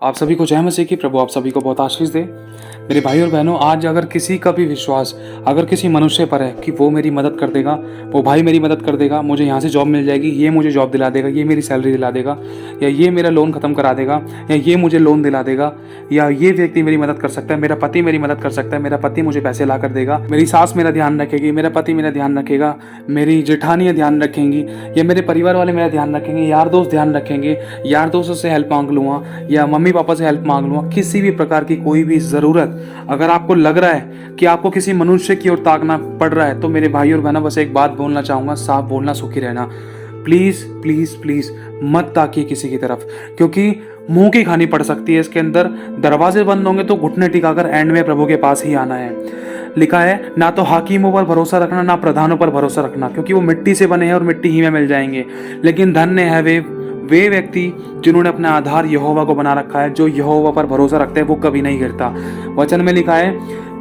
आप सभी को जय मसीह की। प्रभु आप सभी को बहुत आशीष दे। मेरे भाई और बहनों, आज अगर किसी का भी विश्वास अगर किसी मनुष्य पर है कि वो मेरी मदद कर देगा, वो भाई मेरी मदद कर देगा, मुझे यहाँ से जॉब मिल जाएगी, ये मुझे जॉब दिला देगा, ये मेरी सैलरी दिला देगा, या ये मेरा लोन ख़त्म करा देगा, या ये मुझे लोन दिला देगा, या ये व्यक्ति मेरी मदद कर सकता है, मेरा पति मेरी मदद कर सकता है, मेरा पति मुझे पैसे ला कर देगा, मेरी सास मेरा ध्यान रखेगी, मेरा पति मेरा ध्यान रखेगा, मेरी जेठानियाँ ध्यान रखेंगी, या मेरे परिवार वाले मेरा ध्यान रखेंगे, यार दोस्त ध्यान रखेंगे, यार दोस्तों से हेल्प मांग लूँगा या मम्मी पापा से हेल्प मांग लूँगा। किसी भी प्रकार की कोई भी ज़रूरत अगर आपको लग रहा है कि आपको किसी मनुष्य की ओर ताकना पड़ रहा है, तो मेरे भाई और बहनों, बस एक बात बोलना चाहूँगा, साफ बोलना, सुखी रहना। प्लीज़ प्लीज़ प्लीज़ मत ताकिए किसी की तरफ, क्योंकि मुंह की खानी पड़ सकती है इसके अंदर। दरवाजे बंद होंगे तो घुटने टिकाकर एंड में प्रभु के पास ही आना है। लिखा है, ना तो हाकिमों पर भरोसा रखना, ना प्रधानों पर भरोसा रखना, क्योंकि वो मिट्टी से बने हैं और मिट्टी ही में मिल जाएंगे। लेकिन धन्य है वे व्यक्ति जिन्होंने अपना आधार यहोवा को बना रखा है। जो यहोवा पर भरोसा रखते हैं वो कभी नहीं गिरता। वचन में लिखा है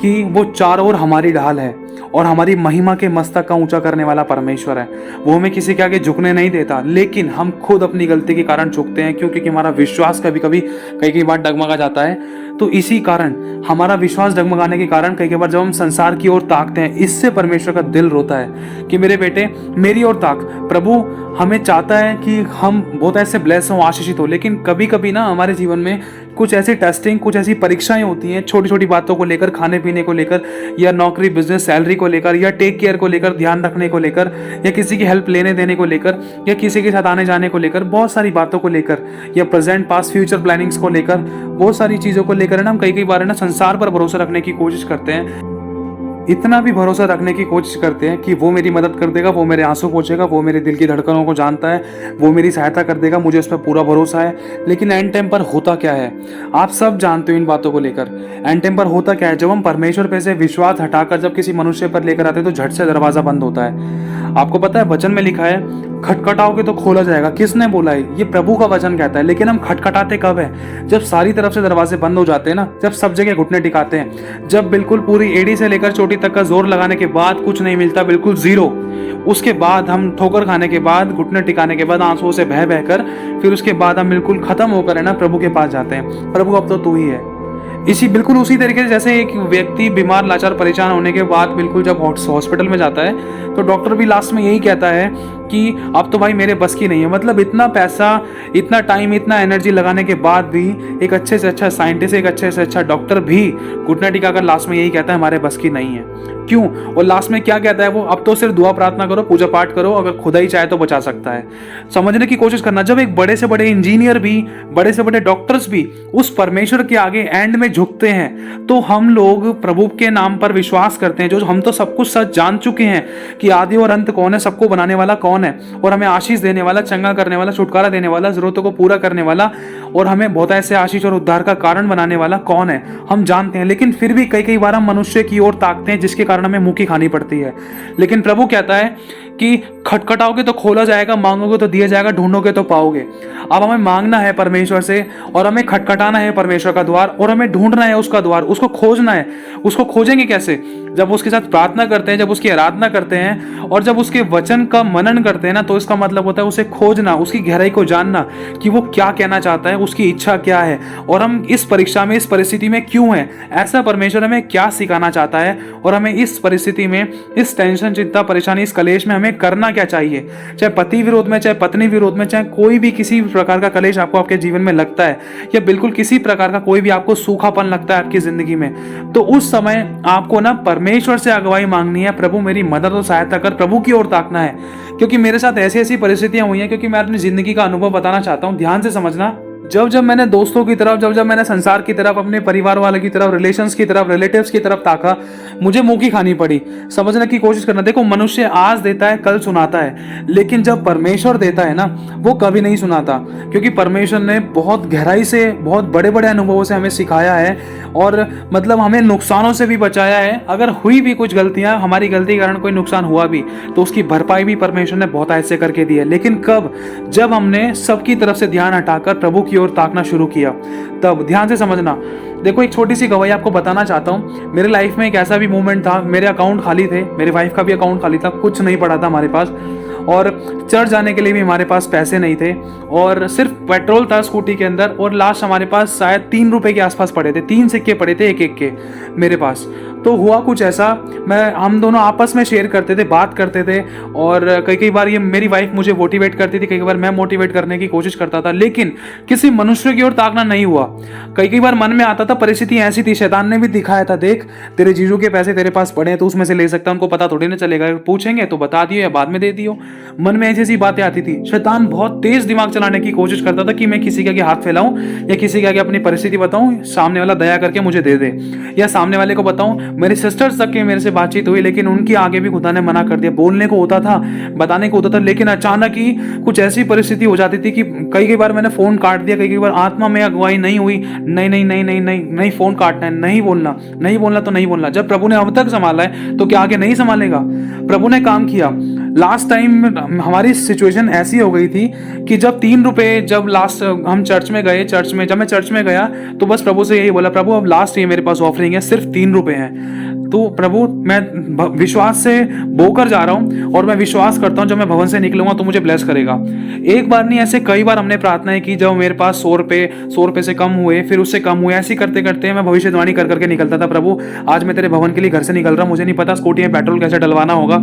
कि वो चारों ओर हमारी ढाल है और हमारी महिमा के मस्तक का ऊंचा करने वाला परमेश्वर है। वो हमें किसी के आगे झुकने नहीं देता, लेकिन हम खुद अपनी गलती के कारण झुकते हैं, क्योंकि हमारा विश्वास कभी कभी कई बार डगमगा जाता है। तो इसी कारण हमारा विश्वास डगमगाने के कारण कई बार जब हम संसार की ओर ताकते हैं, इससे परमेश्वर का दिल रोता है कि मेरे बेटे मेरी ओर ताक। प्रभु हमें चाहता है कि हम बहुत ऐसे ब्लेस हों, आशीषित हो, लेकिन कभी कभी ना हमारे जीवन में कुछ ऐसी टेस्टिंग, कुछ ऐसी परीक्षाएं होती हैं, छोटी छोटी बातों को लेकर, खाने पीने को लेकर, या नौकरी बिजनेस सैलरी को लेकर, या टेक केयर को लेकर, ध्यान रखने को लेकर, या किसी की हेल्प लेने देने को लेकर, या किसी के साथ आने जाने को लेकर, बहुत सारी बातों को लेकर, या प्रेजेंट पास्ट फ्यूचर प्लानिंग्स को लेकर, बहुत सारी चीज़ों को लेकर ना हम कई बार ना संसार पर भरोसा रखने की कोशिश करते हैं। इतना भी भरोसा रखने की कोशिश करते हैं कि वो मेरी मदद कर देगा, वो मेरे आंसू पोंछेगा, वो मेरे दिल की धड़कनों को जानता है, वो मेरी सहायता कर देगा, मुझे उस पर पूरा भरोसा है। लेकिन एंड टाइम पर होता क्या है, आप सब जानते हो इन बातों को लेकर। एंड टाइम पर होता क्या है, जब हम परमेश्वर पे से विश्वास हटाकर जब किसी मनुष्य पर लेकर आते हैं तो झट से दरवाजा बंद होता है। आपको पता है वचन में लिखा है, खटखटाओगे तो खोला जाएगा। किसने बोला है? ये प्रभु का वचन कहता है। लेकिन हम खटखटाते कब है? जब सारी तरफ से दरवाजे बंद हो जाते हैं ना, जब सब जगह घुटने टिकाते हैं, जब बिल्कुल पूरी एड़ी से लेकर चोटी तक का जोर लगाने के बाद कुछ नहीं मिलता, बिल्कुल जीरो। उसके बाद हम ठोकर खाने के बाद, घुटने टिकाने के बाद, आंसुओं से बह बहकर, फिर उसके बाद हम बिल्कुल खत्म होकर है ना प्रभु के पास जाते हैं। प्रभु अब तो तू ही है। बिल्कुल उसी तरीके से जैसे एक व्यक्ति बीमार लाचार परेशान होने के बाद बिल्कुल जब हॉस्पिटल में जाता है तो डॉक्टर भी लास्ट में यही कहता है कि अब तो भाई मेरे बस की नहीं है। मतलब इतना पैसा, इतना टाइम, इतना एनर्जी लगाने के बाद भी एक अच्छे से अच्छा साइंटिस्ट, एक अच्छे से अच्छा डॉक्टर भी घुटना टिकाकर लास्ट में यही कहता है हमारे बस की नहीं है। क्यों? और लास्ट में क्या कहता है वो? अब तो सिर्फ दुआ प्रार्थना करो, पूजा पाठ करो, अगर खुदा ही चाहे तो बचा सकता है। समझने की कोशिश करना, जब एक बड़े से बड़े इंजीनियर भी, बड़े से बड़े डॉक्टर्स भी उस परमेश्वर के आगे एंड में झुकते हैं, तो हम लोग प्रभु के नाम पर विश्वास करते हैं, जो हम तो सब कुछ सच जान चुके हैं कि आदि और अंत कौन है, सबको बनाने वाला कौन है, और हमें आशीष देने वाला, चंगा करने वाला, छुटकारा देने वाला, जरूरतों को पूरा करने वाला, और हमें बहुत ऐसे आशीष और उद्धार का कारण बनाने वाला कौन है, हम जानते हैं। लेकिन फिर भी कई बार हम मनुष्य की ओर ताकते हैं, जिसके कारण हमें मुंह की खानी पड़ती है। लेकिन प्रभु कहता है कि खटखटाओगे तो खोला जाएगा, मांगोगे तो दिया जाएगा, ढूंढोगे तो पाओगे। अब हमें मांगना है परमेश्वर से, और हमें खटखटाना है परमेश्वर का द्वार, और हमें ढूंढना है उसका द्वार, उसको खोजना है। उसको खोजेंगे कैसे? जब उसके साथ प्रार्थना करते हैं, जब उसकी आराधना करते हैं, और जब उसके वचन का मनन करते हैं ना, तो इसका मतलब होता है उसे खोजना, उसकी गहराई को जानना कि वो क्या कहना चाहता है, उसकी इच्छा क्या है, और हम इस परीक्षा में, इस परिस्थिति में क्यों हैं, ऐसा परमेश्वर हमें क्या सिखाना चाहता है, और हमें इस परिस्थिति में, इस टेंशन, चिंता, परेशानी, इस कलेश में हमें करना क्या चाहिए। चाहे पति विरोध में, चाहे पत्नी विरोध में, चाहे कोई भी किसी प्रकार का कलेश आपको आपके जीवन में लगता है, या बिल्कुल किसी प्रकार का कोई भी आपको सूखापन लगता है आपकी जिंदगी में, तो उस समय आपको ना परमेश्वर से अगुवाई मांगनी है। प्रभु मेरी मदद और सहायता कर, प्रभु की ओर ताकना है। क्योंकि मेरे साथ ऐसी ऐसी परिस्थितियां हुई हैं, क्योंकि मैं अपनी जिंदगी का अनुभव बताना चाहता हूं, ध्यान से समझना। जब मैंने दोस्तों की तरफ, जब मैंने संसार की तरफ, अपने परिवार वाले की तरफ, रिलेशंस की तरफ, रिलेटिव्स की तरफ ताका, मुझे मुंह की खानी पड़ी। समझने की कोशिश करना। देखो, मनुष्य आज देता है, कल सुनाता है, लेकिन जब परमेश्वर देता है ना, वो कभी नहीं सुनाता, क्योंकि परमेश्वर ने बहुत गहराई से, बहुत बड़े बड़े अनुभवों से हमें सिखाया है, और मतलब हमें नुकसानों से भी बचाया है। अगर हुई भी कुछ गलतियां, हमारी गलती के कारण कोई नुकसान हुआ भी, तो उसकी भरपाई भी परमेश्वर ने बहुत ऐसे करके दी है। लेकिन कब? जब हमने सबकी तरफ से ध्यान हटाकर प्रभु की ओर ताकना शुरू किया, तब। ध्यान से समझना। देखो, एक छोटी सी गवाही आपको बताना चाहता हूँ। मेरे लाइफ में एक ऐसा भी मोमेंट था, मेरे अकाउंट खाली थे, मेरे वाइफ का भी अकाउंट खाली था, कुछ नहीं पड़ा था हमारे पास, और चर्च जाने के लिए भी हमारे पास पैसे नहीं थे और सिर्फ पेट्रोल था स्कूटी के अंदर और लास्ट हमारे पास शायद 3 रुपए के आसपास पड़े थे, 3 सिक्के पड़े थे एक एक के मेरे पास। तो हुआ कुछ ऐसा, हम दोनों आपस में शेयर करते थे, बात करते थे और कई बार ये मेरी वाइफ मुझे मोटिवेट करती थी, कई बार मैं मोटिवेट करने की कोशिश करता था, लेकिन किसी मनुष्य की ओर ताकना नहीं हुआ। कई बार मन में आता था, परिस्थिति ऐसी थी, शैतान ने भी दिखाया था, देख तेरे जीजू के पैसे तेरे पास पड़े हैं तो उसमें से ले सकता है, उनको पता थोड़ी ना चलेगा, पूछेंगे तो बता दियो या बाद में दे दियो। मन में ऐसी ऐसी बातें आती थी। शैतान बहुत तेज दिमाग चलाने की कोशिश करता था कि मैं किसी के आगे हाथ फैलाऊं या किसी के आगे अपनी परिस्थिति बताऊं, सामने वाला दया करके मुझे दे दे, या सामने वाले को बताऊं। मेरी सिस्टर्स तक के मेरे से बातचीत हुई, लेकिन उनके आगे भी खुदा ने मना कर दिया। बोलने को होता था, बताने को होता था, लेकिन अचानक ही कुछ ऐसी परिस्थिति हो जाती थी कि कई बार मैंने फोन काट दिया, कई बार आत्मा में अगुवाई नहीं हुई, नहीं नहीं नहीं नहीं नहीं नहीं फोन काटना है, नहीं बोलना, नहीं बोलना तो नहीं बोलना। जब प्रभु ने अब तक संभाला है तो क्या आगे नहीं संभालेगा? प्रभु ने काम किया। लास्ट टाइम हमारी सिचुएशन ऐसी हो गई थी कि जब 3 रुपए, जब लास्ट हम चर्च में गए, जब मैं चर्च में गया तो बस प्रभु से यही बोला, प्रभु अब लास्ट ये मेरे पास ऑफरिंग है, सिर्फ 3 रुपए हैं। तो प्रभु मैं विश्वास से बोकर जा रहा हूं और मैं विश्वास करता हूं जब मैं भवन से निकलूंगा तो मुझे ब्लेस करेगा। एक बार नहीं, ऐसे कई बार हमने प्रार्थनाएं की जब मेरे पास 100 रुपए से कम हुए, फिर उससे कम हुए, ऐसे करते करते मैं भविष्यवाणी कर करके निकलता था, प्रभु आज मैं तेरे भवन के लिए घर से निकल रहा हूं, मुझे नहीं पता स्कूटी में पेट्रोल कैसे डलवाना होगा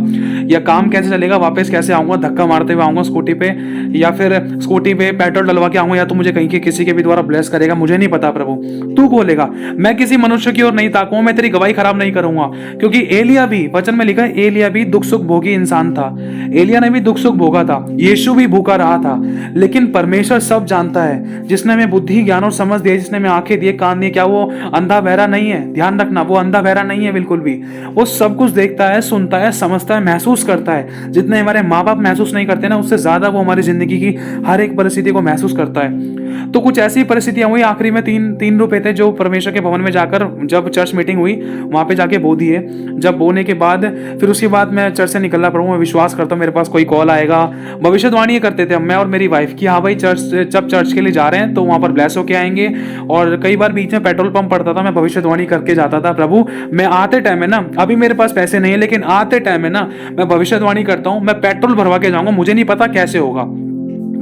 या काम कैसे चलेगा, वापस कैसे आऊंगा, धक्का मारते हुए आऊंगा स्कूटी पे या फिर स्कूटी पे पेट्रोल डलवा के आऊंगा, या तो मुझे कहीं के किसी के भी द्वारा ब्लेस करेगा, मुझे नहीं पता प्रभु, तू खोलेगा। मैं किसी मनुष्य की ओर नहीं ताकूंगा, मैं तेरी गवाही खराब नहीं करूंगा, क्योंकि एलिया भी, वचन में लिखा है, एलिया भी दुख सुख भोगी इंसान था। एलिया ने भी दुख सुख भोगा था, यीशु भी भूखा रहा था, लेकिन परमेश्वर सब जानता है। जिसने हमें बुद्धि ज्ञान और समझ दिया, जिसने हमें आंखें दिए, कान दिए, क्या वो अंधा बहरा नहीं है? ध्यान रखना, वो अंधा बहरा नहीं है बिल्कुल भी। वो सब कुछ देखता है, सुनता है, समझता है, महसूस करता है। जितने हमारे माँ बाप महसूस नहीं करते ना, उससे ज्यादा वो हमारी जिंदगी की हर एक परिस्थिति को महसूस करता है। तो कुछ ऐसी परिस्थितियां हुई, आखिरी में 3 रुपए थे जो परमेश्वर के भवन में जाकर, जब चर्च मीटिंग हुई वहां पे जाके बो दिए। जब बोने के बाद फिर उसके बाद मैं चर्च से निकलना, प्रभु मैं विश्वास करता हूँ मेरे पास कोई कॉल आएगा। भविष्यवाणी करते थे मैं और मेरी वाइफ की, हाँ भाई जब चर्च के लिए जा रहे हैं तो वहां पर ब्लेस होके आएंगे। और कई बार बीच में पेट्रोल पंप पड़ता था, मैं भविष्यवाणी करके जाता था, प्रभु मैं आते टाइम है ना, अभी मेरे पास पैसे नहीं है, लेकिन आते टाइम है ना मैं भविष्यवाणी करता हूँ, मैं पेट्रोल भरवा के जाऊंगा, मुझे नहीं पता कैसे होगा।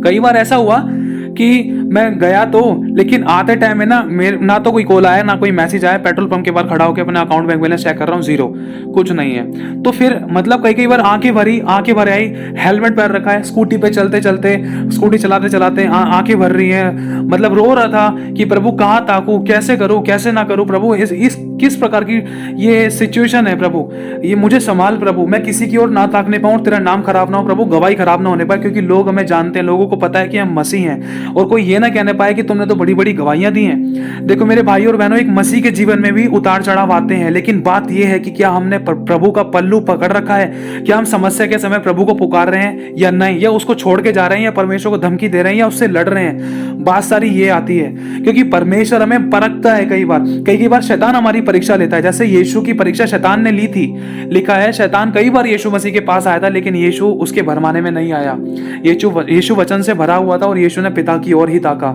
कई बार ऐसा हुआ कि मैं गया तो, लेकिन आते टाइम है ना ना तो कोई कॉल आया ना कोई मैसेज आया, पेट्रोल पंप के बाहर खड़ा होकर अपने अकाउंट बैंक बैलेंस चेक कर रहा हूँ, 0, कुछ नहीं है। तो फिर मतलब कई बार आंखें भर आई, हेलमेट पहन रखा है, स्कूटी पे चलते चलते, स्कूटी चलाते चलाते आंखें भर रही है, मतलब रो रहा था कि प्रभु कहाँ ताकू, कैसे करूँ कैसे ना करूँ प्रभु, इस किस प्रकार की ये सिचुएशन है प्रभु, ये मुझे संभाल प्रभु, मैं किसी की ओर ना ताकने पाऊँ, तेरा नाम खराब ना हो प्रभु, गवाही खराब ना होने पाए, क्योंकि लोग हमें जानते हैं, लोगों को पता है कि हम मसीह हैं, और कोई ये ना कहने पाए कि तुमने तो बड़ी बड़ी गवाहियां दी हैं। देखो मेरे भाई और बहनों, एक मसीह के जीवन में भी उतार चढ़ाव आते हैं, लेकिन बात यह है कि क्या हमने प्रभु का पल्लू पकड़ रखा है? क्या हम समस्या के समय प्रभु को पुकार रहे हैं या नहीं, या उसको छोड़ के जा रहे हैं, या परमेश्वर को धमकी दे रहे हैं, या उससे लड़ रहे हैं? बात सारी ये आती है, क्योंकि परमेश्वर हमें परखता है। कई बार शैतान हमारी परीक्षा लेता है, जैसे यीशु की परीक्षा शैतान ने ली थी। लिखा है शैतान कई बार यीशु मसीह के पास आया था, लेकिन यीशु उसके भरमाने में नहीं आया। यीशु वचन से भरा हुआ था और यीशु ने पिता की ओर ही ताका,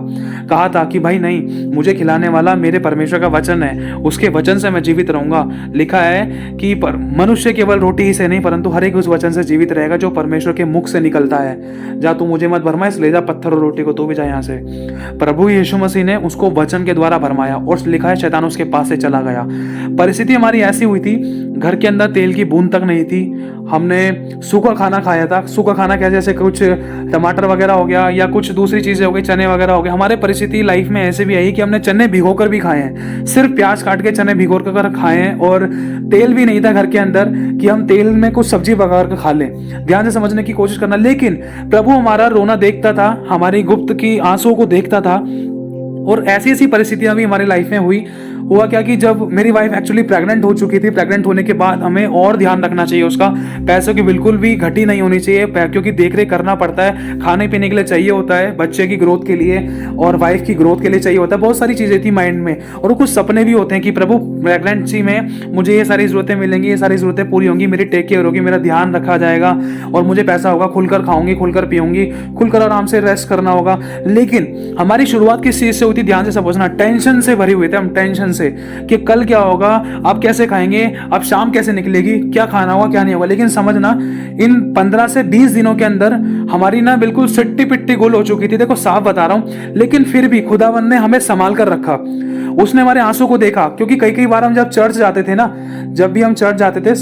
कहा था कि भाई नहीं, मुझे खिलाने वाला मेरे परमेश्वर का वचन है, उसके वचन से मैं जीवित रहूंगा। लिखा है कि मनुष्य केवल रोटी ही से नहीं परंतु हर एक उस वचन से जीवित रहेगा जो परमेश्वर के मुख से निकलता है। जा तू मुझे मत भरमा, इसलिए जा पत्थर और रोटी को तू भी जा यहाँ से। प्रभु यीशु मसीह ने उसको वचन के द्वारा भरमाया और लिखा है शैतान उसके पास से चला गया। परिस्थिति हमारी ऐसी हुई थी, घर के अंदर तेल की बूंद तक नहीं थी, हमने सूखा खाना खाया था। सूखा खाना क्या, जैसे कुछ टमाटर वगैरह हो गया या कुछ दूसरी चीजें हो गई, चने वगैरह हो गए। हमारे परिस्थिति लाइफ में ऐसे भी आई कि हमने चने भिगोकर भी खाए हैं, सिर्फ प्याज काट के चने भिगोकर खाए हैं, और तेल भी नहीं था घर के अंदर कि हम तेल में कुछ सब्जी पका कर खा लें। ध्यान से समझने की कोशिश करना। लेकिन प्रभु हमारा रोना देखता था, हमारी गुप्त की आंसुओं को देखता था, और ऐसी ऐसी परिस्थितियां भी हमारी लाइफ में हुआ क्या कि जब मेरी वाइफ एक्चुअली प्रेग्नेंट हो चुकी थी, प्रेग्नेंट होने के बाद हमें और ध्यान रखना चाहिए उसका, पैसों की बिल्कुल भी घटी नहीं होनी चाहिए, क्योंकि देख रेख करना पड़ता है, खाने पीने के लिए चाहिए होता है, बच्चे की ग्रोथ के लिए और वाइफ की ग्रोथ के लिए चाहिए होता है। बहुत सारी चीजें थी माइंड में, और कुछ सपने भी होते हैं कि प्रभु प्रेगनेंसी में मुझे ये सारी जरूरतें मिलेंगी, ये सारी जरूरतें पूरी होंगी, मेरी टेक केयर होगी, मेरा ध्यान रखा जाएगा और मुझे पैसा होगा, खुलकर खाऊंगी, खुलकर पीऊंगी, खुलकर आराम से रेस्ट करना होगा। लेकिन हमारी शुरुआत किस चीज से हुई हुई थी, ध्यान से समझना, टेंशन से भरी हुई थी हम, टेंशन से कि कल क्या होगा, अब कैसे खाएंगे, अब शाम कैसे निकलेगी, क्या खाना होगा क्या नहीं होगा। लेकिन समझना इन 15 से 20 दिनों के अंदर हमारी ना बिल्कुल सिट्टी पिट्टी गोल हो चुकी थी, देखो साफ बता रहा हूँ। लेकिन फिर भी खुदावन ने हमें संभाल कर रखा, उसने हमारे आंसू को देखा। क्योंकि कई कई बार हम जब चर्च जाते थे ना, जब भी हम चर्च जाते थे,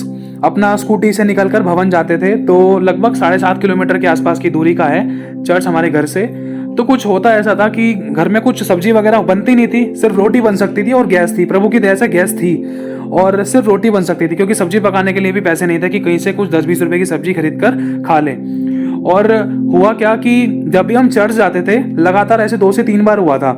अपना स्कूटी से निकलकर भवन जाते थे, तो लगभग 7.5 किलोमीटर के आसपास की दूरी का है चर्च हमारे घर से। तो कुछ होता ऐसा था कि घर में कुछ सब्जी वगैरह बनती नहीं थी, सिर्फ रोटी बन सकती थी और गैस थी, प्रभु की दया से गैस थी और सिर्फ रोटी बन सकती थी, क्योंकि सब्जी पकाने के लिए भी पैसे नहीं थे कि कहीं से कुछ 10-20 रुपए की सब्जी खरीद कर खा ले। और हुआ क्या कि जब भी हम चर्च जाते थे, लगातार ऐसे 2 से 3 बार हुआ था।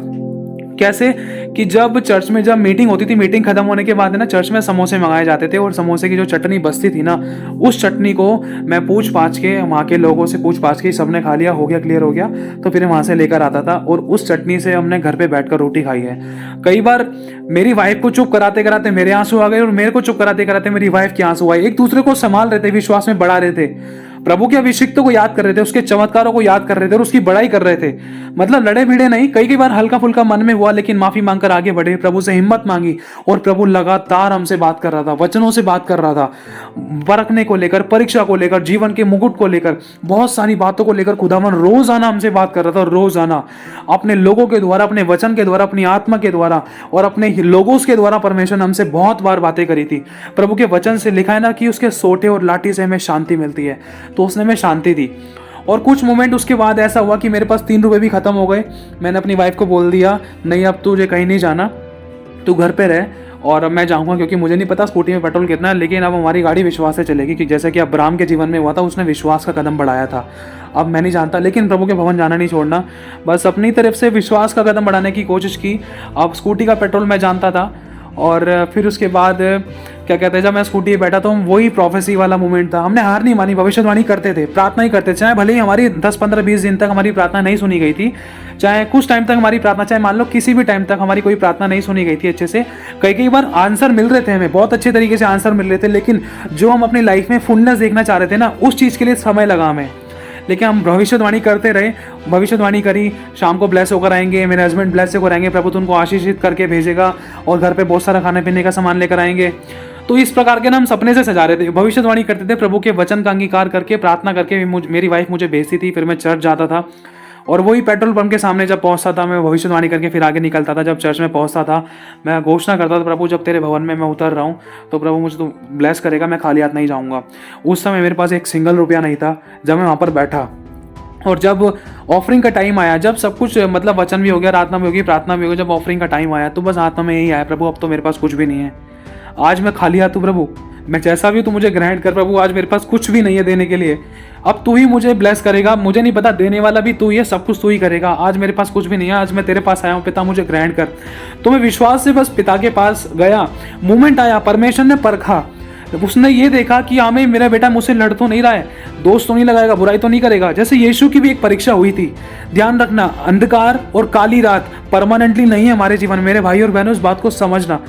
कैसे कि जब चर्च में जब मीटिंग होती थी, मीटिंग खत्म होने के बाद है ना, चर्च में समोसे मंगाए जाते थे और समोसे की जो चटनी बचती थी ना, उस चटनी को मैं पूछ पाछ के वहाँ के लोगों से पूछ पाछ के, सबने खा लिया, हो गया, क्लियर हो गया, तो फिर वहाँ से लेकर आता था और उस चटनी से हमने घर पे बैठकर रोटी खाई है। कई बार मेरी वाइफ को चुप कराते कराते मेरे आंसू आ गए और मेरे को चुप कराते कराते मेरी वाइफ के आंसू आए। एक दूसरे को संभाल रहे थे, विश्वास में बढ़ा रहे थे, प्रभु के अभिषिक्तों को याद कर रहे थे, उसके चमत्कारों को याद कर रहे थे और उसकी बड़ाई कर रहे थे। मतलब लड़े भिड़े नहीं, कई बार हल्का फुल्का मन में हुआ, लेकिन माफी मांगकर आगे बढ़े, प्रभु से हिम्मत मांगी और प्रभु लगातार हमसे बात कर रहा था, वचनों से बात कर रहा था, परखने को लेकर, परीक्षा को लेकर, जीवन के मुकुट को लेकर, बहुत सारी बातों को लेकर खुदावन रोजाना हमसे बात कर रहा था। रोजाना अपने लोगों के द्वारा, अपने वचन के द्वारा, अपनी आत्मा के द्वारा और अपने लोगोस के द्वारा परमेश्वर ने हमसे बहुत बार बातें करी थी। प्रभु के वचन से लिखा है ना कि उसके सोटे और लाठी से हमें शांति मिलती है, तो उसने हमें शांति दी। और कुछ मोमेंट उसके बाद ऐसा हुआ कि मेरे पास 3 रुपए भी खत्म हो गए। मैंने अपनी वाइफ को बोल दिया, नहीं अब तुझे कहीं नहीं जाना, तू घर पे रह और अब मैं जाऊंगा, क्योंकि मुझे नहीं पता स्कूटी में पेट्रोल कितना है, लेकिन अब हमारी गाड़ी विश्वास से चलेगी। कि जैसे कि अब्राहम के जीवन में हुआ था, उसने विश्वास का कदम बढ़ाया था। अब मैं नहीं जानता, लेकिन प्रभु के भवन जाना नहीं छोड़ना, बस अपनी तरफ से विश्वास का कदम बढ़ाने की कोशिश की। अब स्कूटी का पेट्रोल मैं जानता था और फिर उसके बाद क्या कहते हैं, जब मैं स्कूटी पे बैठा तो वही प्रोफेसी वाला मोमेंट था। हमने हार नहीं मानी, भविष्यवाणी करते थे, प्रार्थना ही करते थे, चाहे भले ही हमारी 10, 15, 20 दिन तक हमारी प्रार्थना नहीं सुनी गई थी, चाहे कुछ टाइम तक हमारी प्रार्थना, चाहे मान लो किसी भी टाइम तक हमारी कोई प्रार्थना नहीं सुनी गई थी अच्छे से। कई बार आंसर मिल रहे थे, हमें बहुत अच्छे तरीके से आंसर मिल रहे थे, लेकिन जो हम अपनी लाइफ में फुलनेस देखना चाह रहे थे ना, उस चीज़ के लिए समय लगा हमें। लेकिन हम भविष्यवाणी करते रहे, भविष्यवाणी करी, शाम को ब्लेस होकर आएंगे, मेरे हस्बैंड ब्लेस होकर आएंगे, प्रभु तुमको आशीषित करके भेजेगा और घर पे बहुत सारा खाने पीने का सामान लेकर आएंगे। तो इस प्रकार के ना हम सपने से सजा रहे थे, भविष्यवाणी करते थे, प्रभु के वचन का अंगीकार करके, प्रार्थना करके मेरी वाइफ मुझे भेजती थी, फिर मैं चर्च जाता था और वही पेट्रोल पंप के सामने जब पहुंचता था, मैं भविष्यवाणी करके फिर आगे निकलता था। जब चर्च में पहुंचता था, मैं घोषणा करता था, प्रभु जब तेरे भवन में मैं उतर रहा हूँ तो प्रभु मुझे तो ब्लेस करेगा, मैं खाली हाथ नहीं जाऊँगा। उस समय मेरे पास एक सिंगल रुपया नहीं था जब मैं वहाँ पर बैठा। और जब ऑफरिंग का टाइम आया, जब सब कुछ मतलब वचन भी हो गया, आत्मा भी होगी, प्रार्थना भी होगी, जब ऑफरिंग का टाइम आया तो बस आत्मा में यही आया, प्रभु अब तो मेरे पास कुछ भी नहीं है, आज मैं खाली हाथ हूँ, प्रभु मैं जैसा भी हूँ तू मुझे ग्रहण कर, प्रभु आज मेरे पास कुछ भी नहीं है देने के लिए, अब तू ही मुझे ब्लेस करेगा, मुझे नहीं पता, देने वाला भी तू ही है, सब कुछ तू ही करेगा, आज मेरे पास कुछ भी नहीं है, आज मैं तेरे पास आया हूँ, पिता मुझे ग्रहण कर। तो मैं विश्वास से बस पिता के पास गया, मोमेंट आया, परमेश्वर ने परखा, उसने ये देखा कि हमें मेरा बेटा मुझसे लड़ तो नहीं रहा है, दोस्त तो नहीं लगाएगा, बुराई तो नहीं करेगा। जैसे यीशु की भी एक परीक्षा हुई थी। ध्यान रखना, अंधकार और काली रात परमानेंटली नहीं है हमारे जीवन में। मेरे भाई और बहनों, इस बात को समझना।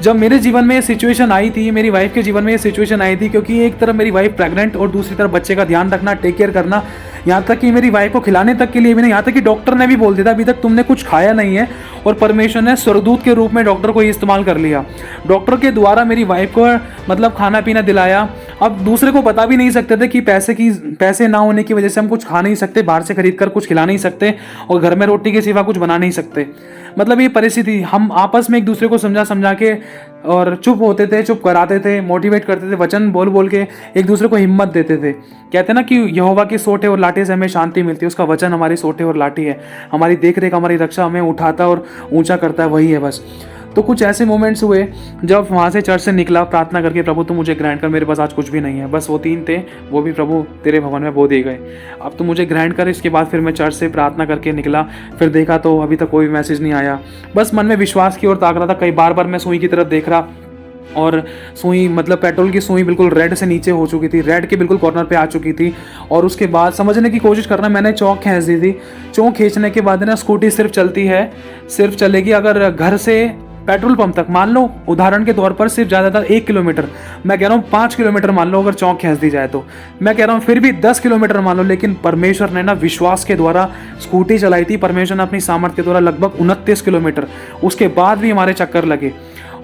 जब मेरे जीवन में ये सिचुएशन आई थी, मेरी वाइफ के जीवन में ये सिचुएशन आई थी, क्योंकि एक तरफ मेरी वाइफ प्रेग्नेंट और दूसरी तरफ बच्चे का ध्यान रखना, टेक केयर करना, यहाँ तक कि मेरी वाइफ को खिलाने तक के लिए भी नहीं, यहाँ तक कि डॉक्टर ने भी बोल दिया था अभी तक तुमने कुछ खाया नहीं है, और परमेश्वर ने स्वर्गदूत के रूप में डॉक्टर को इस्तेमाल कर लिया। डॉक्टर के द्वारा मेरी वाइफ को मतलब खाना पीना दिलाया। अब दूसरे को बता भी नहीं सकते थे कि पैसे ना होने की वजह से हम कुछ खा नहीं सकते, बाहर से खरीद कर कुछ खिला नहीं सकते और घर में रोटी के सिवा कुछ बना नहीं सकते। मतलब ये परिस्थिति, हम आपस में एक दूसरे को समझा के और चुप होते थे, चुप कराते थे, मोटिवेट करते थे, वचन बोल के एक दूसरे को हिम्मत देते थे। कहते हैं ना कि यहोवा की सोटे और लाठी से हमें शांति मिलती है, उसका वचन हमारी सोटे और लाठी है, हमारी देख रेख, हमारी रक्षा, हमें उठाता और ऊंचा करता है, वही है बस। तो कुछ ऐसे मोमेंट्स हुए जब वहाँ से चर्च से निकला प्रार्थना करके, प्रभु तू मुझे ग्रहण कर, मेरे पास आज कुछ भी नहीं है, बस वो 3 थे, वो भी प्रभु तेरे भवन में वो दे गए, अब तू मुझे ग्रहण कर। इसके बाद फिर मैं चर्च से प्रार्थना करके निकला, फिर देखा तो अभी तक कोई मैसेज नहीं आया, बस मन में विश्वास की ओर ताक रहा था। कई बार मैं सुई की तरफ देख रहा और सुई मतलब पेट्रोल की सुई बिल्कुल रेड से नीचे हो चुकी थी, रेड के बिल्कुल कॉर्नर पे आ चुकी थी। और उसके बाद समझने की कोशिश करना, मैंने चौक खींच दी थी। चौक खींचने के बाद ना स्कूटी सिर्फ चलती है, सिर्फ चलेगी अगर घर से पेट्रोल पंप तक, मान लो उदाहरण के तौर पर सिर्फ ज़्यादातर 1 किलोमीटर, मैं कह रहा हूँ 5 किलोमीटर मान लो अगर चौक खींच दी जाए तो, मैं कह रहा हूँ फिर भी 10 किलोमीटर मान लो, लेकिन परमेश्वर ने ना विश्वास के द्वारा स्कूटी चलाई थी। परमेश्वर ने अपनी सामर्थ्य के द्वारा लगभग 29 किलोमीटर, उसके बाद भी हमारे चक्कर लगे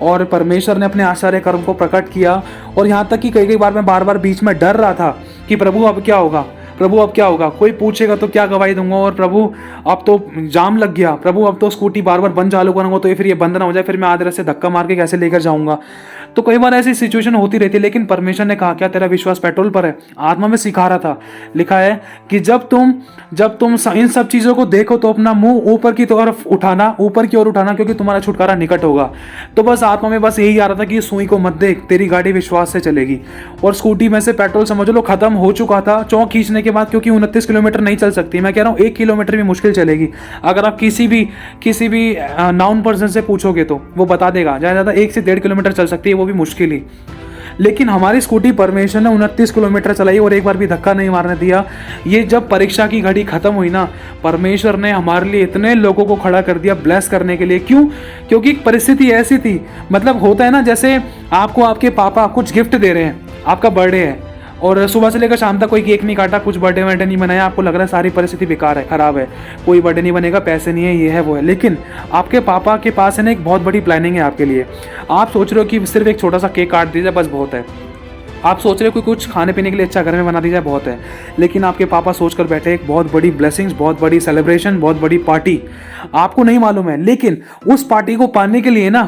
और परमेश्वर ने अपने आश्चर्य कर्म को प्रकट किया। और यहाँ तक कि कई बार मैं बार बीच में डर रहा था कि प्रभु अब क्या होगा, प्रभु अब क्या होगा, कोई पूछेगा तो क्या गवाही दूंगा, और प्रभु अब तो जाम लग गया, प्रभु अब तो स्कूटी बार बंद चालू करूंगा तो फिर ये बंद ना हो जाए, फिर मैं आधे रास्ते धक्का मार के कैसे लेकर जाऊंगा। तो कई बार ऐसी सिचुएशन होती रहती है, लेकिन परमेश्वर ने कहा क्या तेरा विश्वास पेट्रोल पर है। आत्मा में सिखा रहा था, लिखा है कि जब तुम इन सब चीजों को देखो तो अपना मुंह ऊपर की तरफ उठाना, ऊपर की ओर उठाना, क्योंकि तुम्हारा छुटकारा निकट होगा। तो बस आत्मा में बस यही आ रहा था कि सुई को मत देख, तेरी गाड़ी विश्वास से चलेगी। और स्कूटी में से पेट्रोल समझ लो खत्म हो चुका था चौक खींचने के बाद, क्योंकि 29 किलोमीटर नहीं चल सकती, मैं कह रहा हूँ 1 किलोमीटर भी मुश्किल चलेगी। अगर आप किसी भी नाउन पर्सन से पूछोगे तो वो बता देगा ज़्यादा 1 से 1.5 किलोमीटर चल सकती है, वो भी मुश्किल ही। लेकिन हमारी स्कूटी परमेश्वर ने 29 किलोमीटर चलाई और एक बार भी धक्का नहीं मारने दिया। ये जब परीक्षा की घड़ी खत्म हुई ना, परमेश्वर ने हमारे लिए इतने लोगों को खड़ा कर दिया ब्लेस करने के लिए। क्यों? क्योंकि परिस्थिति ऐसी थी, मतलब होता है ना, जैसे आपको आपके पापा कुछ गिफ्ट दे रहे हैं, आपका बर्थडे है और सुबह से लेकर शाम तक कोई केक नहीं काटा, कुछ बर्थडे वर्डे नहीं बनाया, आपको लग रहा है सारी परिस्थिति बेकार है, खराब है, कोई बर्थडे नहीं बनेगा, पैसे नहीं है, ये है वो है। लेकिन आपके पापा के पास है ना एक बहुत बड़ी प्लानिंग है आपके लिए। आप सोच रहे हो कि सिर्फ एक छोटा सा केक काट दीजिए बस बहुत है, आप सोच रहे हो कि कुछ खाने पीने के लिए अच्छा घर में बना दी जाए बहुत है, लेकिन आपके पापा सोच कर बैठे एक बहुत बड़ी ब्लेसिंग्स, बहुत बड़ी सेलिब्रेशन, बहुत बड़ी पार्टी, आपको नहीं मालूम है। लेकिन उस पार्टी को पाने के लिए ना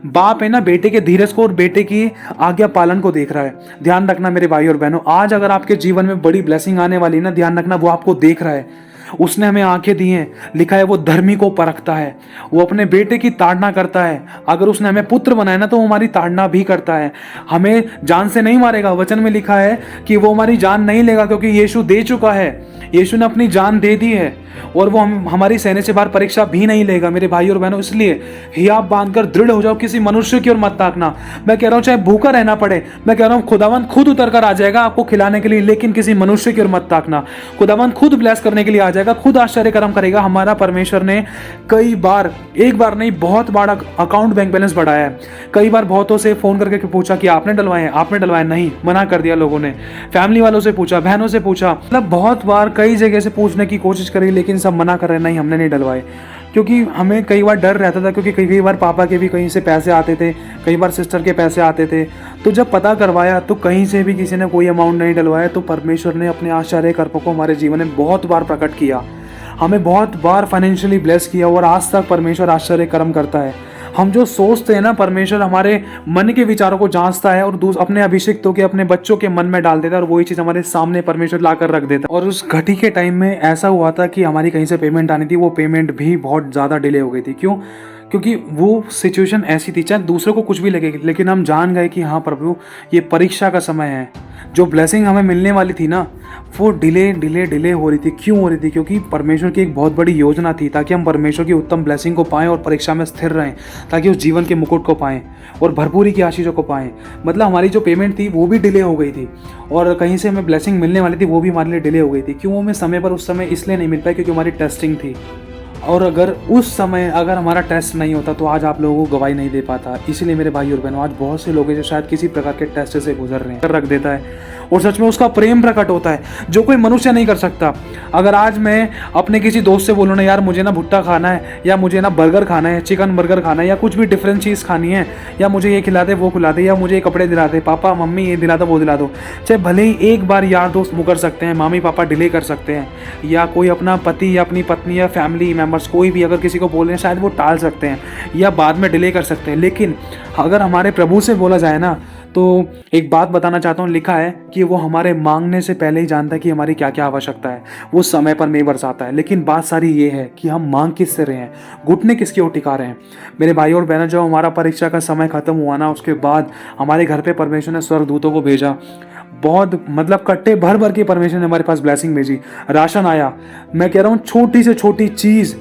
बाप है ना बेटे के धीरज को और बेटे की आज्ञा पालन को देख रहा है। ध्यान रखना मेरे भाई और बहनों, आज अगर आपके जीवन में बड़ी ब्लेसिंग आने वाली है ना, ध्यान रखना वो आपको देख रहा है। उसने हमें आंखें दी हैं, लिखा है वो धर्मी को परखता है, वो अपने बेटे की ताड़ना करता है। अगर उसने हमें पुत्र बनाया ना तो वो हमारी ताड़ना भी करता है, हमें जान से नहीं मारेगा। वचन में लिखा है कि वो हमारी जान नहीं लेगा, क्योंकि यीशु दे चुका है, यीशु ने अपनी जान दे दी है, और वो हमारी सहने से बाहर परीक्षा भी नहीं लेगा। मेरे भाई और बहनों, इसलिए हियाब बांधकर दृढ़ हो जाओ, किसी मनुष्य की ओर मत ताकना। मैं कह रहा हूँ चाहे भूखा रहना पड़े, मैं कह रहा हूँ खुदावंद खुद उतर कर आ जाएगा आपको खिलाने के लिए, लेकिन किसी मनुष्य की ओर मत ताकना। खुदावंद खुद ब्लेस करने के लिए आ जाएगा, खुद आश्चर्य कर्म करेगा। हमारा परमेश्वर ने कई बार, एक बार नहीं, बहुत बड़ा अकाउंट बैंक बैलेंस बढ़ाया है। कई बार बहुतों से फोन करके पूछा कि आपने डलवाए हैं, आपने डलवाए नहीं, मना कर दिया लोगों ने। फैमिली वालों से पूछा, बहनों से पूछा, मतलब बहुत बार कई जगह से पूछने की कोशिश करी, लेकिन सब मना कर रहे, नहीं हमने नहीं डलवाए। क्योंकि हमें कई बार डर रहता था, क्योंकि कई बार पापा के भी कहीं से पैसे आते थे, कई बार सिस्टर के पैसे आते थे। तो जब पता करवाया तो कहीं से भी किसी ने कोई अमाउंट नहीं डलवाया। तो परमेश्वर ने अपने आश्चर्य कर्म को हमारे जीवन में बहुत बार प्रकट किया, हमें बहुत बार फाइनेंशियली ब्लेस किया, और आज तक परमेश्वर आश्चर्य कर्म करता है। हम जो सोचते हैं ना, परमेश्वर हमारे मन के विचारों को जांचता है और अपने अभिषिक्तों के, अपने बच्चों के मन में डाल देता है, और वही चीज़ हमारे सामने परमेश्वर लाकर रख देता है। और उस घटी के टाइम में ऐसा हुआ था कि हमारी कहीं से पेमेंट आनी थी, वो पेमेंट भी बहुत ज़्यादा डिले हो गई थी। क्यों? क्योंकि वो सिचुएशन ऐसी थी, चाहे दूसरों को कुछ भी लगेगी, लेकिन हम जान गए कि हाँ प्रभु ये परीक्षा का समय है। जो ब्लेसिंग हमें मिलने वाली थी ना, वो डिले हो रही थी। क्यों हो रही थी? क्योंकि परमेश्वर की एक बहुत बड़ी योजना थी, ताकि हम परमेश्वर की उत्तम ब्लेसिंग को पाएं और परीक्षा में स्थिर रहें, ताकि उस जीवन के मुकुट को पाएं और भरपूरी की आशीषों को पाएं। मतलब हमारी जो पेमेंट थी वो भी डिले हो गई थी, और कहीं से हमें ब्लेसिंग मिलने वाली थी वो भी हमारे लिए डिले हो गई थी। क्यों? हमें समय पर उस समय इसलिए नहीं मिल पाई क्योंकि हमारी टेस्टिंग थी। और अगर उस समय अगर हमारा टेस्ट नहीं होता तो आज आप लोगों को गवाही नहीं दे पाता। इसलिए मेरे भाई और बहनों, आज बहुत से लोग हैं जो शायद किसी प्रकार के टेस्ट से गुजर रहे हैं, रख देता है, और सच में उसका प्रेम प्रकट होता है जो कोई मनुष्य नहीं कर सकता। अगर आज मैं अपने किसी दोस्त से बोलूँ ना, यार मुझे ना भुट्टा खाना है, या मुझे ना बर्गर खाना है, चिकन बर्गर खाना है, या कुछ भी डिफरेंट चीज़ खानी है, या मुझे ये खिला दे वो खिला दे, या मुझे ये कपड़े दिला दे, पापा मम्मी ये दिला दो वो दिला दो, चाहे भले ही एक बार यार दोस्त मुकर सकते हैं, मामी पापा डिले कर सकते हैं, या कोई अपना पति या अपनी पत्नी या फैमिली मेम्बर्स कोई भी अगर किसी को बोल रहे हैं शायद वो टाल सकते हैं या बाद में डिले कर सकते हैं। लेकिन अगर हमारे प्रभु से बोला जाए ना, तो एक बात बताना चाहता हूँ, लिखा है कि वो हमारे मांगने से पहले ही जानता है कि हमारी क्या क्या आवश्यकता है, वो समय पर नहीं बरसाता है। लेकिन बात सारी ये है कि हम मांग किससे रहे हैं, घुटने किसकी ओर टिका रहे हैं। मेरे भाई और बहनों, जब हमारा परीक्षा का समय खत्म हुआ ना, उसके बाद हमारे घर पे परमेश्वर ने स्वर्गदूतों को भेजा, बहुत मतलब कट्टे भर भर के परमेश्वर ने हमारे पास ब्लेसिंग भेजी, राशन आया। मैं कह रहा हूँ छोटी से छोटी चीज़,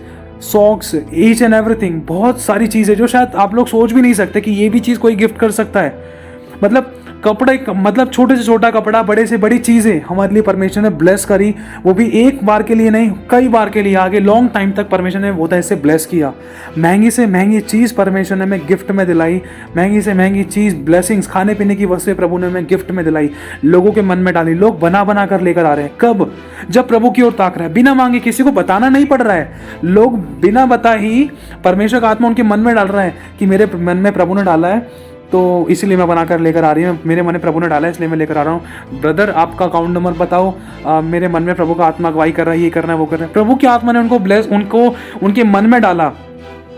सॉक्स, ईच एंड एवरीथिंग, बहुत सारी चीज़ें जो शायद आप लोग सोच भी नहीं सकते कि ये भी चीज़ कोई गिफ्ट कर सकता है। मतलब कपड़े मतलब छोटे से छोटा कपड़ा, बड़े से बड़ी चीज़ें हमारे लिए परमेश्वर ने ब्लेस करी, वो भी एक बार के लिए नहीं, कई बार के लिए, आगे लॉन्ग टाइम तक परमेश्वर ने वो ऐसे ब्लेस किया। महंगी से महंगी चीज़ परमेश्वर ने हमें गिफ्ट में दिलाई, महंगी से महंगी चीज़, ब्लेसिंग्स, खाने पीने की वस्तुएं प्रभु ने हमें गिफ्ट में दिलाई, लोगों के मन में डाली। लोग बना बना कर लेकर आ रहे हैं। कब? जब प्रभु की ओर ताक रहा है, बिना मांगे, किसी को बताना नहीं पड़ रहा है, लोग बिना बता ही परमेश्वर का आत्मा उनके मन में डाल रहा है कि मेरे मन में प्रभु ने डाला है, तो इसलिए मैं बनाकर लेकर आ रही हूँ, मेरे मन में प्रभु ने डाला है इसलिए मैं लेकर आ रहा हूँ। ब्रदर आपका अकाउंट नंबर बताओ, मेरे मन में प्रभु का आत्मा अगुवाई कर रहा है, ये करना है वो करना है। प्रभु की आत्मा ने उनको उनके मन में डाला,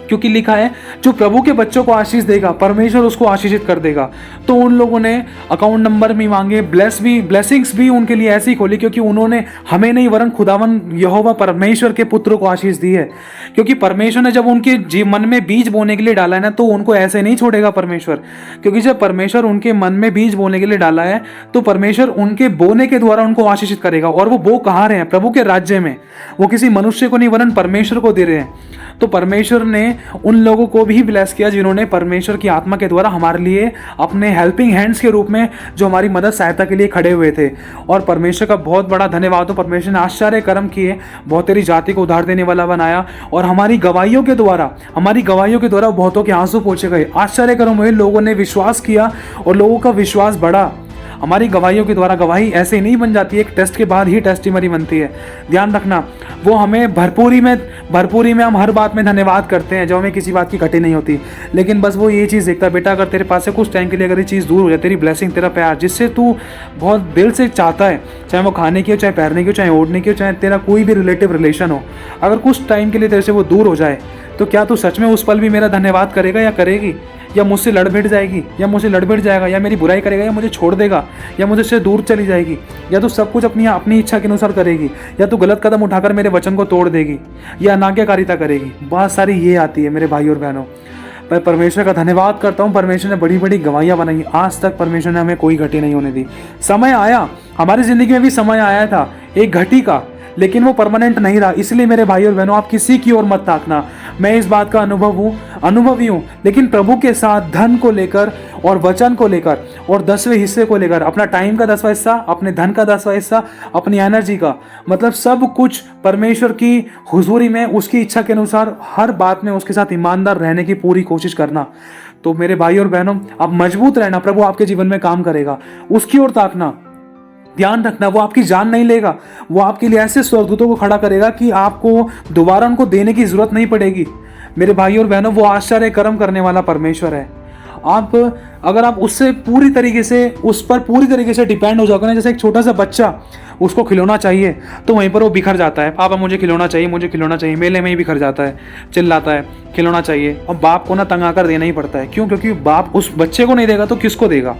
क्योंकि लिखा है जो प्रभु के बच्चों को आशीष देगा परमेश्वर उसको आशीषित कर देगा। तो उन लोगों ने अकाउंट नंबर भी मांगे, ब्लेसिंग्स भी उनके लिए ऐसी खोली, क्योंकि उन्होंने हमें नहीं वरन खुदावन यहोवा परमेश्वर के पुत्र को आशीष दी है। क्योंकि परमेश्वर ने जब उनके मन में बीज बोने के लिए डाला है ना, तो उनको ऐसे नहीं छोड़ेगा परमेश्वर। क्योंकि जब परमेश्वर उनके मन में बीज बोने के लिए डाला है, तो परमेश्वर उनके बोने के द्वारा उनको आशीषित करेगा। और वो बो कहाँ रहे हैं? प्रभु के राज्य में। वो किसी मनुष्य को नहीं वरन परमेश्वर को दे रहे हैं। तो परमेश्वर ने उन लोगों को भी ब्लेस किया जिन्होंने परमेश्वर की आत्मा के द्वारा हमारे लिए अपने हेल्पिंग हैंड्स के रूप में जो हमारी मदद सहायता के लिए खड़े हुए थे। और परमेश्वर का बहुत बड़ा धन्यवाद हो। परमेश्वर ने आश्चर्य कर्म किए, बहुत तेरी जाति को उधार देने वाला बनाया, और हमारी गवाहियों के द्वारा बहुतों के आंसू पोंछे गए। आश्चर्य कर्म हुए, लोगों ने विश्वास किया और लोगों का विश्वास बढ़ा। हमारी गवाहियों के द्वारा गवाही ऐसे ही नहीं बन जाती, एक टेस्ट के बाद ही टेस्टिमनी बनती है। ध्यान रखना, वो हमें भरपूरी में हम हर बात में धन्यवाद करते हैं, जो हमें किसी बात की घटी नहीं होती। लेकिन बस वो ये चीज़ देखता है, बेटा अगर तेरे पास से कुछ टाइम के लिए अगर ये चीज़ दूर हो जाए, तेरी ब्लेसिंग, तेरा प्यार, जिससे तू बहुत दिल से चाहता है, चाहे वो खाने की हो, चाहे पहनने की हो, चाहे ओढ़ने की हो, चाहे तेरा कोई भी रिलेटिव रिलेशन हो, अगर कुछ टाइम के लिए तेरे से वो दूर हो जाए, तो क्या तू सच में उस पल भी मेरा धन्यवाद करेगा या करेगी? या मुझसे लड़ भिड़ जाएगी, या मुझसे लड़ भिड़ जाएगा, या मेरी बुराई करेगा, या मुझे छोड़ देगा, या मुझसे दूर चली जाएगी, या तो सब कुछ अपनी इच्छा के अनुसार करेगी, या तो गलत कदम उठाकर मेरे वचन को तोड़ देगी, या अनाज्ञाकारिता करेगी। बहुत सारी ये आती है मेरे भाई और बहनों। पर परमेश्वर का धन्यवाद करता हूँ, परमेश्वर ने बड़ी बड़ी गवाहियाँ बनाई, आज तक परमेश्वर ने हमें कोई घटी नहीं होने दी। समय आया, हमारी ज़िंदगी में भी समय आया था एक घटी का, लेकिन वो परमानेंट नहीं रहा। इसलिए मेरे भाई और बहनों, आप किसी की ओर मत ताकना। मैं इस बात का अनुभवी हूँ, लेकिन प्रभु के साथ धन को लेकर और वचन को लेकर और 10वें हिस्से को लेकर, अपना टाइम का 10वां हिस्सा, अपने धन का 10वां हिस्सा, अपनी एनर्जी का, मतलब सब कुछ परमेश्वर की हुजूरी में उसकी इच्छा के अनुसार हर बात में उसके साथ ईमानदार रहने की पूरी कोशिश करना। तो मेरे भाई और बहनों, आप मजबूत रहना, प्रभु आपके जीवन में काम करेगा, उसकी ओर ताकना। ध्यान रखना, वो आपकी जान नहीं लेगा, वो आपके लिए ऐसे स्वर्गदूतों को खड़ा करेगा कि आपको दोबारा उनको देने की जरूरत नहीं पड़ेगी। मेरे भाई और बहनों, वो आश्चर्य कर्म करने वाला परमेश्वर है। अगर आप उससे उस पर पूरी तरीके से डिपेंड हो जाओगे ना, जैसे एक छोटा सा बच्चा, उसको खिलौना चाहिए तो वहीं पर वो बिखर जाता है, पापा मुझे खिलौना चाहिए, मुझे खिलौना चाहिए, मेले में ही बिखर जाता है, चिल्लाता है खिलौना चाहिए। और बाप को ना तंग आकर देना ही पड़ता है। क्यों? क्योंकि बाप उस बच्चे को नहीं देगा तो किसको देगा?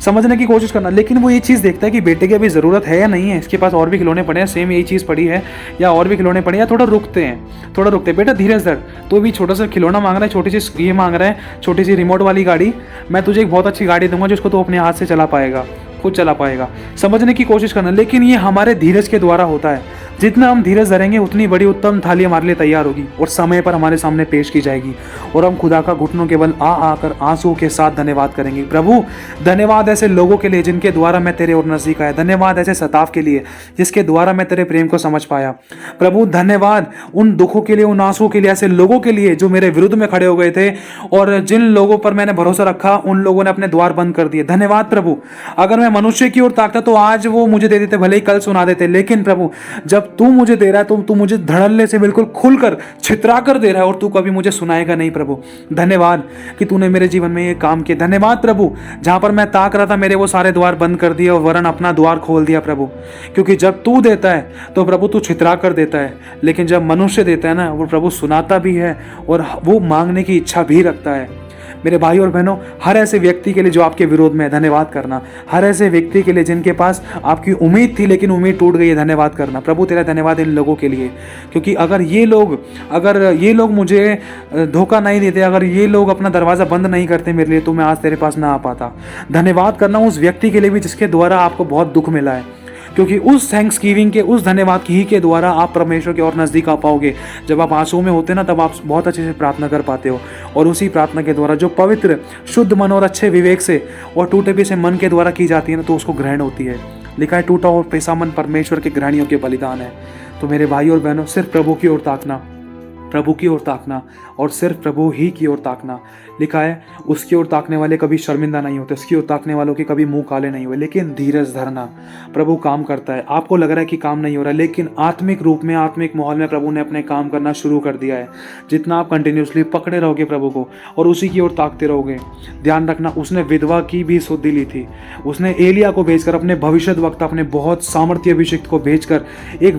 समझने की कोशिश करना। लेकिन वो ये चीज़ देखता है कि बेटे की अभी ज़रूरत है या नहीं है, इसके पास और भी खिलौने पड़े हैं, सेम यही चीज़ पड़ी है, या और भी खिलौने पड़े हैं, या थोड़ा रुकते हैं, बेटा धीरे धर, तो भी छोटा सा खिलौना मांग रहा है, छोटी सी ये मांग रहा है, छोटी सी रिमोट वाली गाड़ी, मैं तुझे एक बहुत अच्छी गाड़ी दूंगा जिसको तू अपने हाथ से चला पाएगा, खुद चला पाएगा। समझने की कोशिश करना। लेकिन ये हमारे धीरज के द्वारा होता है। जितना हम धीरज धरेंगे उतनी बड़ी उत्तम थाली हमारे लिए तैयार होगी और समय पर हमारे सामने पेश की जाएगी, और हम खुदा का घुटनों के बल आकर आंसू के साथ धन्यवाद करेंगे। प्रभु धन्यवाद ऐसे लोगों के लिए जिनके द्वारा मैं तेरे और नजदीक आया। धन्यवाद ऐसे सताव के लिए जिसके द्वारा मैं तेरे प्रेम को समझ पाया। प्रभु धन्यवाद उन दुखों के लिए, उन आंसुओं के लिए, ऐसे लोगों के लिए जो मेरे विरुद्ध में खड़े हो गए थे, और जिन लोगों पर मैंने भरोसा रखा उन लोगों ने अपने द्वार बंद कर दिए। धन्यवाद प्रभु। अगर मैं मनुष्य की ओर ताकता तो आज वो मुझे दे देते, भले ही कल सुना देते, लेकिन प्रभु जब तू मुझे दे रहा है तो तू मुझे धड़ल्ले से बिल्कुल खुलकर छितरा कर दे रहा है, और तू कभी मुझे सुनाएगा नहीं। प्रभु धन्यवाद कि तूने मेरे जीवन में ये काम किया। धन्यवाद प्रभु, जहां पर मैं ताक रहा था मेरे वो सारे द्वार बंद कर दिए और वरन अपना द्वार खोल दिया प्रभु। क्योंकि जब तू देता है तो प्रभु तू छितरा कर देता है, लेकिन जब मनुष्य देता है ना, वो प्रभु सुनाता भी है और वो मांगने की इच्छा भी रखता है। मेरे भाई और बहनों, हर ऐसे व्यक्ति के लिए जो आपके विरोध में है, धन्यवाद करना। हर ऐसे व्यक्ति के लिए जिनके पास आपकी उम्मीद थी लेकिन उम्मीद टूट गई है, धन्यवाद करना। प्रभु तेरा धन्यवाद इन लोगों के लिए, क्योंकि अगर ये लोग मुझे धोखा नहीं देते, अगर ये लोग अपना दरवाज़ा बंद नहीं करते मेरे लिए, तो मैं आज तेरे पास ना आ पाता। धन्यवाद करना उस व्यक्ति के लिए भी जिसके द्वारा आपको बहुत दुख मिला है, क्योंकि उस थैंक्स गिविंग के, उस धन्यवाद ही के द्वारा आप परमेश्वर के और नज़दीक आ पाओगे। जब आप आंसू में होते ना, तब आप बहुत अच्छे से प्रार्थना कर पाते हो, और उसी प्रार्थना के द्वारा जो पवित्र शुद्ध मन और अच्छे विवेक से और टूटे पिसे मन के द्वारा की जाती है ना, तो उसको ग्रहण होती है। लिखा है टूटा और पिसा मन परमेश्वर के ग्रहणियों के बलिदान है। तो मेरे भाई और बहनों, सिर्फ प्रभु की ओर ताकना, प्रभु की ओर ताकना, और सिर्फ प्रभु ही की ओर ताकना। लिखा है उसकी ओर ताकने वाले कभी शर्मिंदा नहीं होते, उसकी ओर ताकने वालों के कभी मुंह काले नहीं हुए। लेकिन धीरज धरना, प्रभु काम करता है। आपको लग रहा है कि काम नहीं हो रहा है, लेकिन आत्मिक रूप में, आत्मिक माहौल में प्रभु ने अपने काम करना शुरू कर दिया है। जितना आप कंटिन्यूसली पकड़े रहोगे प्रभु को और उसी की ओर ताकते रहोगे, ध्यान रखना, उसने विधवा की भी सुधि ली थी। उसने एलिया को भेजकर, अपने भविष्यद्वक्ता, अपने बहुत सामर्थ्य अभिषिक्त को भेजकर एक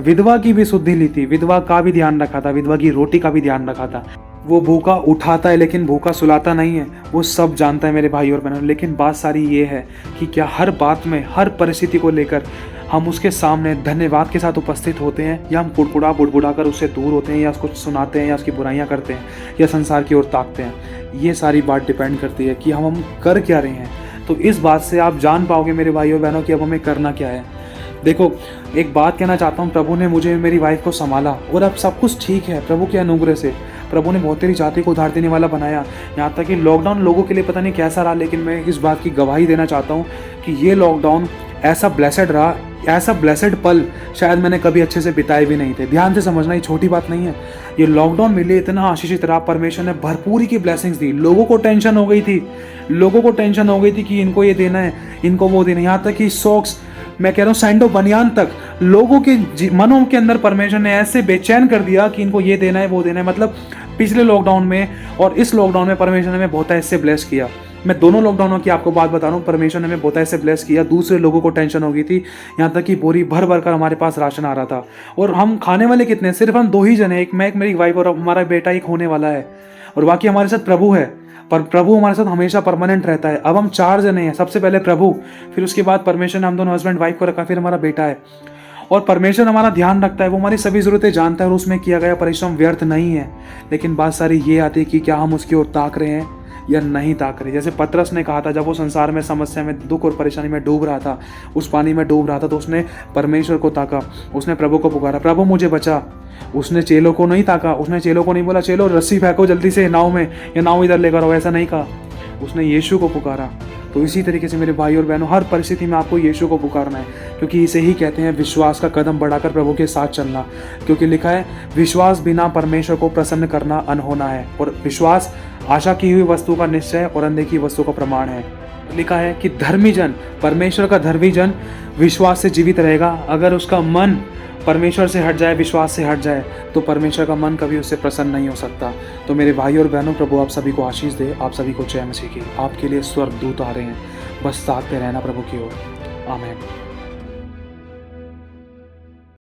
विधवा की भी सुधि ली थी। विधवा का भी ध्यान रखा था, विधवा की रोटी का भी ध्यान रखा था। वो भूखा उठाता है लेकिन भूखा सुलाता नहीं है, वो सब जानता है मेरे भाई और बहनों। लेकिन बात सारी ये है कि क्या हर बात में, हर परिस्थिति को लेकर हम उसके सामने धन्यवाद के साथ उपस्थित होते हैं, या हम बुड़बुड़ा कर उससे दूर होते हैं, या उसको सुनाते हैं, या उसकी बुराइयां करते हैं, या संसार की ओर ताकते हैं। ये सारी बात डिपेंड करती है कि हम कर क्या रहे हैं। तो इस बात से आप जान पाओगे मेरे भाई और बहनों कि अब हमें करना क्या है। देखो, एक बात कहना चाहता हूँ, प्रभु ने मुझे, मेरी वाइफ को संभाला और अब सब कुछ ठीक है। प्रभु के अनुग्रह से प्रभु ने बहुत तेरी जाति को उधार देने वाला बनाया। यहाँ तक कि लॉकडाउन लोगों के लिए पता नहीं कैसा रहा, लेकिन मैं इस बात की गवाही देना चाहता हूँ कि ये लॉकडाउन ऐसा ब्लेसेड रहा, ऐसा ब्लेसेड पल शायद मैंने कभी अच्छे से बिताए भी नहीं थे। ध्यान से समझना, ये छोटी बात नहीं है। ये लॉकडाउन मेरे लिए इतना आशीषित रहा, परमेश्वर ने भरपूरी की ब्लेसिंग्स दी। लोगों को टेंशन हो गई थी कि इनको ये देना है, इनको वो देना है। यहाँ तक कि सॉक्स, मैं कह रहा हूँ सैंडो बनियान तक, लोगों के मनों के अंदर परमेश्वर ने ऐसे बेचैन कर दिया कि इनको ये देना है, वो देना है। मतलब पिछले लॉकडाउन में और इस लॉकडाउन में परमेश्वर ने हमें बहुत ऐसे ब्लेस किया। मैं दोनों लॉकडाउनों की आपको बात बता रहा हूँ, परमेश्वर ने हमें बहुत ऐसे ब्लेस किया। दूसरे लोगों को टेंशन हो गई थी, यहाँ तक कि बोरी भर भर कर हमारे पास राशन आ रहा था। और हम खाने वाले कितने, सिर्फ हम 2 ही जने, एक मैं, एक मेरी वाइफ, और हमारा बेटा एक होने वाला है, और बाकी हमारे साथ प्रभु है। पर प्रभु हमारे साथ हमेशा परमानेंट रहता है। अब हम 4 जने हैं, सबसे पहले प्रभु, फिर उसके बाद परमेश्वर ने हम दोनों हस्बैंड वाइफ को रखा, फिर हमारा बेटा है। और परमेश्वर हमारा ध्यान रखता है, वो हमारी सभी ज़रूरतें जानता है, और उसमें किया गया परिश्रम व्यर्थ नहीं है। लेकिन बात सारी ये आती है कि क्या हम उसकी ओर ताक रहे हैं या नहीं ताक रहे। जैसे पतरस ने कहा था, जब वो संसार में समस्या में, दुख और परेशानी में डूब रहा था, उस पानी में डूब रहा था, तो उसने परमेश्वर को ताका, उसने प्रभु को पुकारा, प्रभु मुझे बचा। उसने चेलों को नहीं ताका, उसने चेलों को नहीं बोला चेलो रस्सी फेंको जल्दी से नाव में, या नाव इधर लेकर आओ, ऐसा नहीं कहा। उसने यीशु को पुकारा। तो इसी तरीके से मेरे भाई और बहनों, हर परिस्थिति में आपको यीशु को पुकारना है, क्योंकि इसे ही कहते हैं विश्वास का कदम बढ़ाकर प्रभु के साथ चलना। क्योंकि लिखा है विश्वास बिना परमेश्वर को प्रसन्न करना अनहोना है, और विश्वास आशा की हुई वस्तु का निश्चय और अनदेखी वस्तु का प्रमाण है। लिखा है कि धर्मी जन, परमेश्वर का धर्मी जन विश्वास से जीवित रहेगा। अगर उसका मन परमेश्वर से हट जाए, विश्वास से हट जाए, तो परमेश्वर का मन कभी उससे प्रसन्न नहीं हो सकता। तो मेरे भाई और बहनों, प्रभु आप सभी को आशीष दे, आप सभी को जय मसीह की। आपके लिए स्वर्गदूत आ रहे हैं, बस ताकते रहना प्रभु की ओर। आमीन।